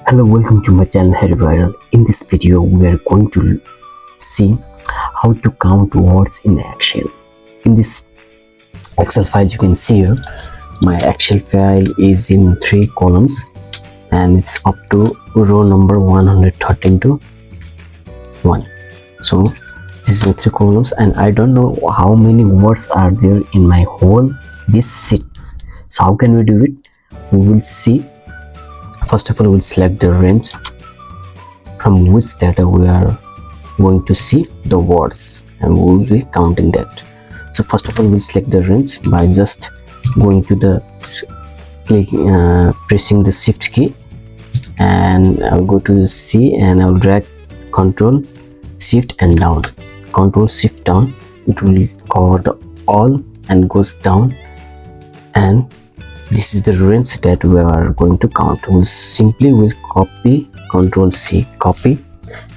Hello, welcome to my channel Harry Viral. In this video, we are going to see how to count words in Excel. In this Excel file, you can see here, my Excel file is in 3 columns and it's up to row number 113 to 1. So this is in 3 columns and I don't know how many words are there in my whole this sheets. So how can we do it? We will see. First of all, we'll select the range from which data we are going to see the words and we will be counting that. So first of all, we'll select the range by just going to the pressing the shift key, and I'll go to the C and I'll drag control shift and down. Control shift down, it will cover the all and goes down, and this is the range that we are going to count. We'll simply copy, control C, copy,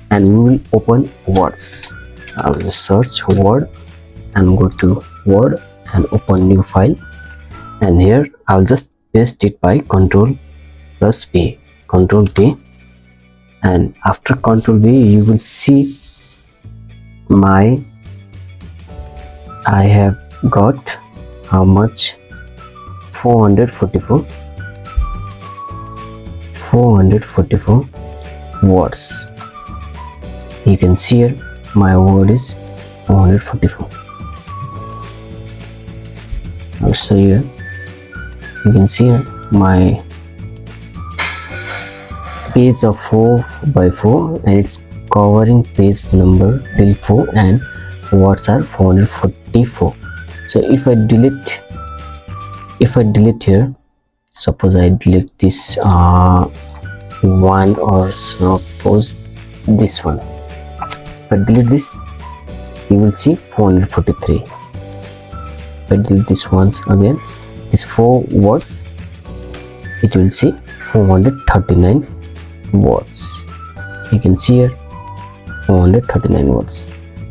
and we will open words. I will search word and go to word and open new file, and here I'll just paste it by control plus P, control P, and after control V you will see I have got how much 444 words. You can see here my word is 444. I'll show you. You can see here my page of 4x4 and it's covering page number till 4 and words are 444. So if I delete here, suppose I delete this one, or suppose this one. If I delete this, you will see 443. If I delete this once again, these 4 words, it will see 439 words. You can see here 439 words.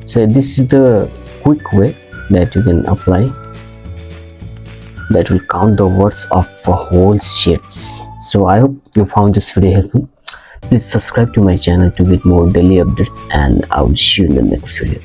So this is the quick way that you can apply that will count the words of whole sheets. So I hope you found this video helpful. Please subscribe to my channel to get more daily updates, and I will see you in the next video.